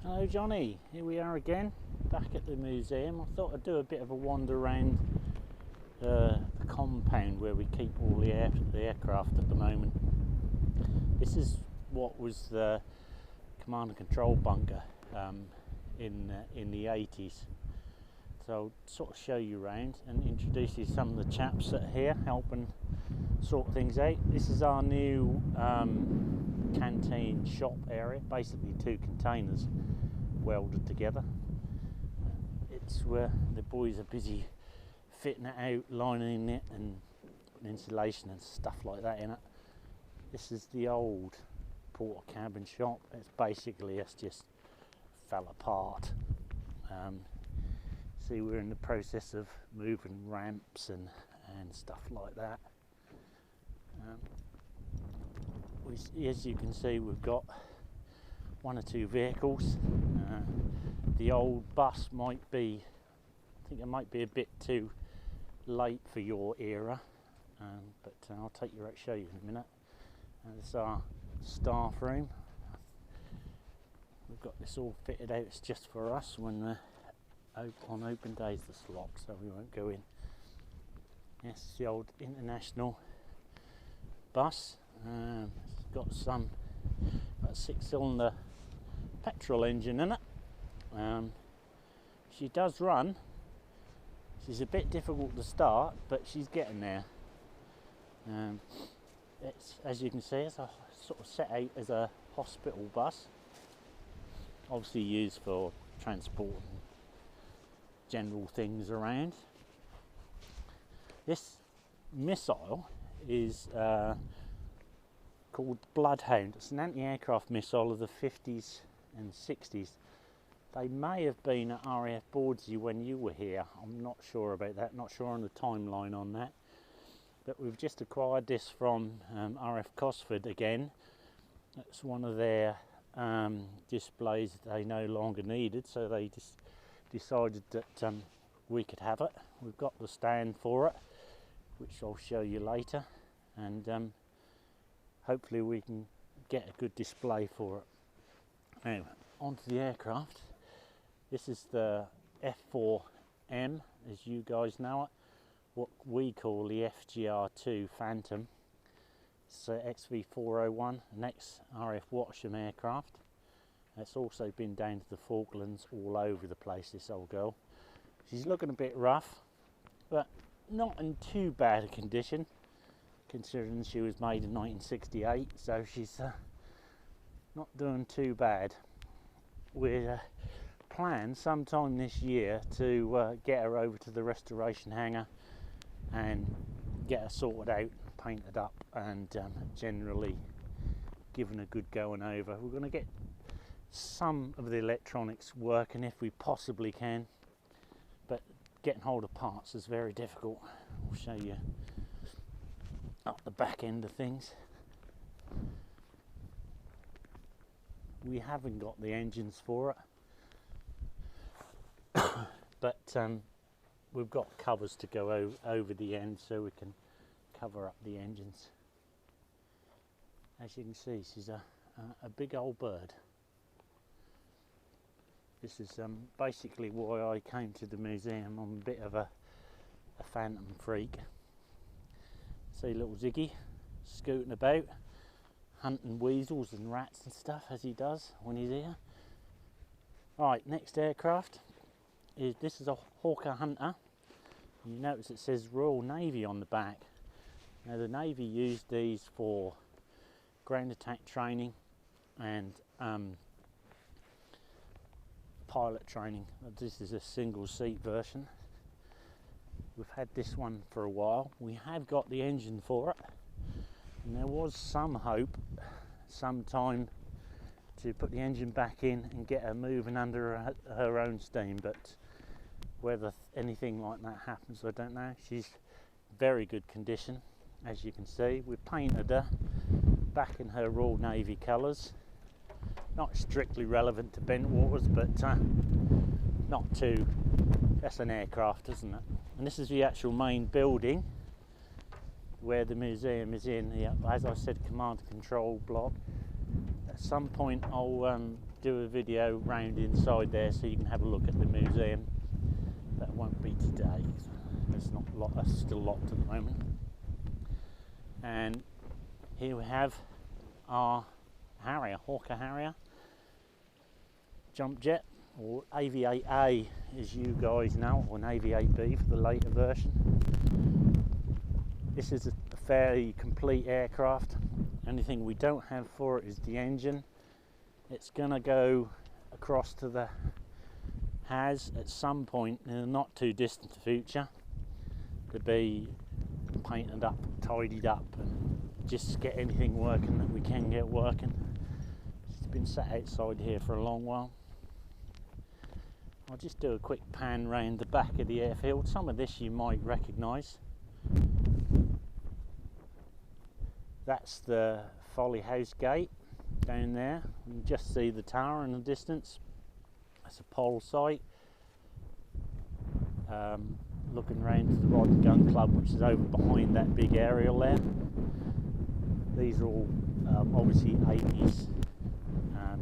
Hello Johnny, here we are again, back at the museum. I thought I'd do a bit of a wander around the compound where we keep all the aircraft at the moment. This is what was the command and control bunker in the 80s. So I'll sort of show you around and introduce you to some of the chaps that are here helping sort things out. This is our new canteen shop area, basically two containers welded together. It's where the boys are busy fitting it out, lining it and insulation and stuff like that in it. This is the old porter cabin shop. It's just fell apart. See, we're in the process of moving ramps and stuff like that. As you can see, we've got one or two vehicles. The old bus might be, I think it might be a bit too late for your era, but I'll take you out, show you in a minute. This is our staff room. We've got this all fitted out. It's just for us when on open days it's locked, so we won't go in. Yes, the old international bus. It's got a 6-cylinder petrol engine in it. She does run. She's a bit difficult to start, but she's getting there. It's, as you can see, it's a sort of set out as a hospital bus, obviously used for transport and general things around. This missile is called Bloodhound. It's an anti-aircraft missile of the 50s and 60s. They may have been at RAF Bordsey when you were here. I'm not sure about that, not sure on the timeline on that. But we've just acquired this from RAF Cosford again. That's one of their displays they no longer needed, so they just decided that we could have it. We've got the stand for it, which I'll show you later, and hopefully we can get a good display for it. Now, onto the aircraft. This is the F4M, as you guys know it, what we call the FGR2 Phantom. It's XV401, an ex-RAF Watcham aircraft. It's also been down to the Falklands, all over the place, this old girl. She's looking a bit rough, but not in too bad a condition, considering she was made in 1968, so she's not doing too bad. We're plan sometime this year to get her over to the restoration hangar and get her sorted out, painted up, and generally given a good going over. We're going to get some of the electronics working if we possibly can, but getting hold of parts is very difficult. I'll show you up the back end of things. We haven't got the engines for it, but we've got covers to go over the end so we can cover up the engines. As you can see, she's a big old bird. This is basically why I came to the museum. I'm a bit of a phantom freak. See little Ziggy scooting about, hunting weasels and rats and stuff, as he does when he's here. Right, next aircraft is, this is a Hawker Hunter. You notice it says Royal Navy on the back. Now the Navy used these for ground attack training and pilot training. This is a single seat version. We've had this one for a while. We have got the engine for it, and there was some hope sometime to put the engine back in and get her moving under her own steam, but whether anything like that happens, I don't know. She's very good condition, as you can see. We've painted her back in her Royal Navy colours. Not strictly relevant to Bentwaters, but not too. That's an aircraft, isn't it? And this is the actual main building where the museum is in. As I said, command and control block. At some point I'll do a video round inside there so you can have a look at the museum. That won't be today. It's not it's still locked at the moment. And here we have our Harrier, Hawker Harrier jump jet, or AV8A as you guys know, or an AV8B for the later version. This is a fairly complete aircraft. Only thing we don't have for it is the engine. It's going to go across to the HAS at some point in the not too distant future to be painted up, tidied up, and just get anything working that we can get working. It's been sat outside here for a long while. I'll just do a quick pan round the back of the airfield. Some of this you might recognise. That's the Folly House gate down there. You can just see the tower in the distance. That's a pole site. Looking round to the Rod and Gun Club, which is over behind that big aerial there. These are all obviously 80s,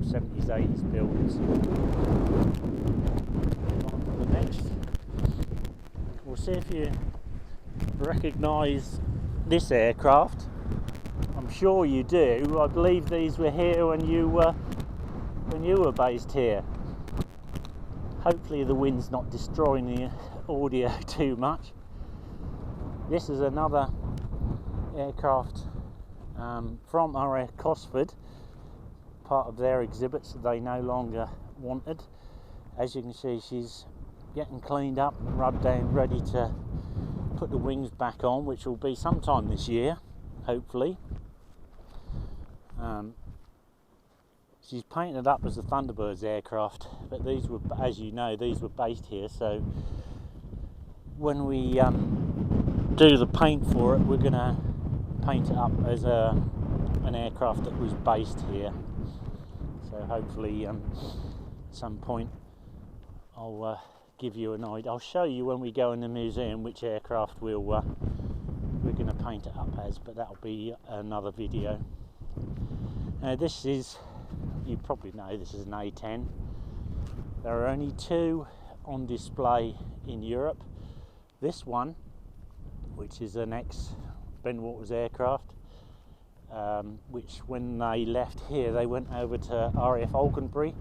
70s, 80s buildings. On to the next. We'll see if you recognise this aircraft. I'm sure you do. I believe these were here when you were based here. Hopefully the wind's not destroying the audio too much. This is another aircraft from RAF Cosford, part of their exhibits that they no longer wanted. As you can see, she's getting cleaned up and rubbed down, ready to put the wings back on, which will be sometime this year, hopefully. She's painted up as a Thunderbirds aircraft, but these were, as you know, these were based here, so when we do the paint for it, we're going to paint it up as an aircraft that was based here. So hopefully at some point I'll give you an idea. I'll show you when we go in the museum which aircraft we're going to paint it up as, but that'll be another video. This is, you probably know, this is an A10. There are only two on display in Europe. This one, which is an ex-Ben Waters aircraft, which when they left here they went over to RAF Alconbury,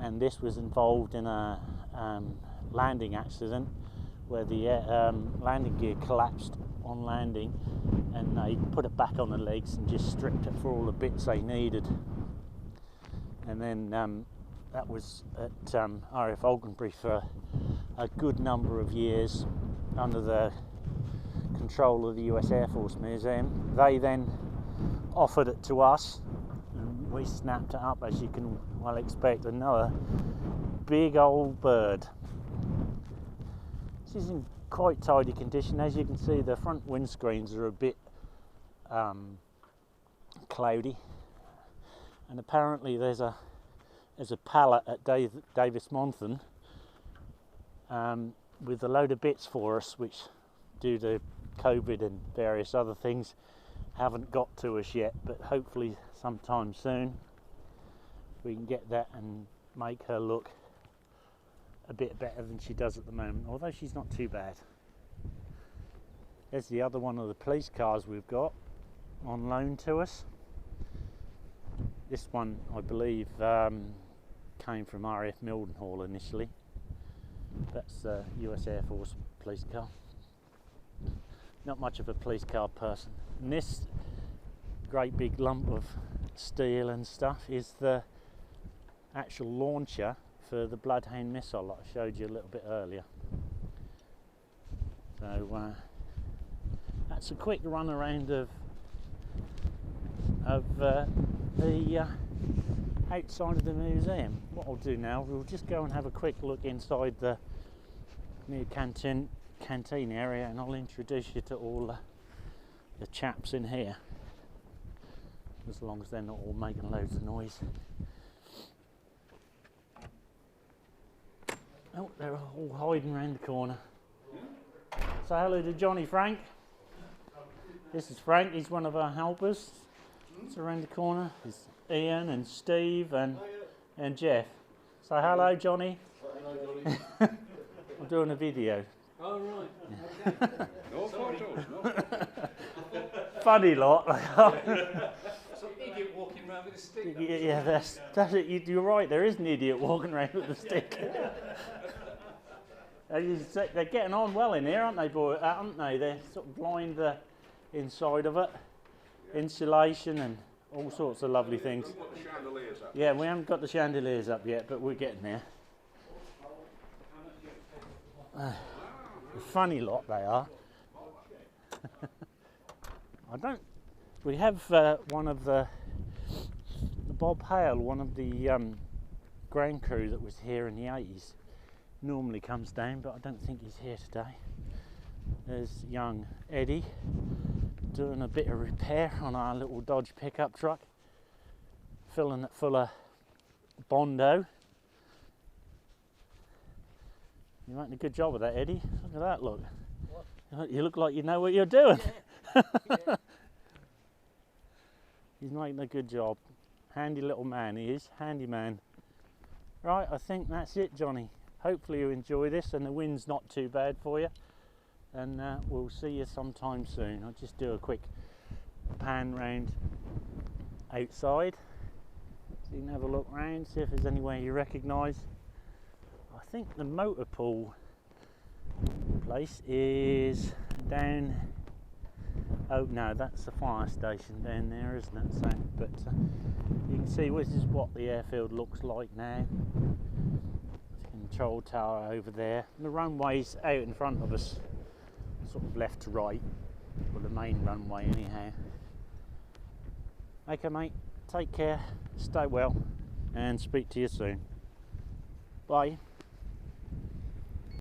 and this was involved in a landing accident where the landing gear collapsed on landing, and they put it back on the legs and just stripped it for all the bits they needed. And then that was at RAF Alconbury for a good number of years under the control of the US Air Force Museum. They then offered it to us and we snapped it up, as you can well expect. Another big old bird. She's in quite tidy condition. As you can see, the front windscreens are a bit cloudy, and apparently there's a pallet at Davis Monthan with a load of bits for us, which due to COVID and various other things haven't got to us yet, but hopefully sometime soon we can get that and make her look a bit better than she does at the moment, although she's not too bad. There's the other one of the police cars we've got on loan to us. This one, I believe, came from RAF Mildenhall initially. That's the US Air Force police car. Not much of a police car person. And this great big lump of steel and stuff is the actual launcher for the Bloodhound missile that I showed you a little bit earlier. So that's a quick run around of the outside of the museum. What I'll do now, we'll just go and have a quick look inside the new canteen area, and I'll introduce you to all the chaps in here, as long as they're not all making loads of noise. Oh, they're all hiding around the corner. Say hello to Johnny, Frank. This is Frank, he's one of our helpers. It's around the corner. There's Ian and Steve and And Jeff. Say hello, Johnny. Hello, Johnny. I'm doing a video. Oh, right. Okay. No photos, no. Funny lot. Some idiot walking around with a stick. Yeah, that's it. You're right. There is an idiot walking around with a stick. They're getting on well in here, aren't they, boy? Aren't they? They're sort of lined the inside of it, insulation and all sorts of lovely things. We've got the chandeliers up. Yeah, we haven't got the chandeliers up yet, but we're getting there. A funny lot they are. We have one of the Bob Hale, one of the ground crew that was here in the 80s, normally comes down, but I don't think he's here today. There's young Eddie doing a bit of repair on our little Dodge pickup truck, filling it full of Bondo. You're making a good job of that, Eddie. Look at that, look. What? You look like you know what you're doing. Yeah. Yeah. He's making a good job. Handy little man he is, handy man. Right, I think that's it, Johnny. Hopefully you enjoy this and the wind's not too bad for you. And we'll see you sometime soon. I'll just do a quick pan round outside so you can have a look round, see if there's anywhere you recognise. I think the motor pool place is down. Oh no, that's the fire station down there, isn't it? So, but you can see this is what the airfield looks like now. Control tower over there. And the runway's out in front of us, sort of left to right, or the main runway anyhow. Okay mate, take care, stay well, and speak to you soon. Bye.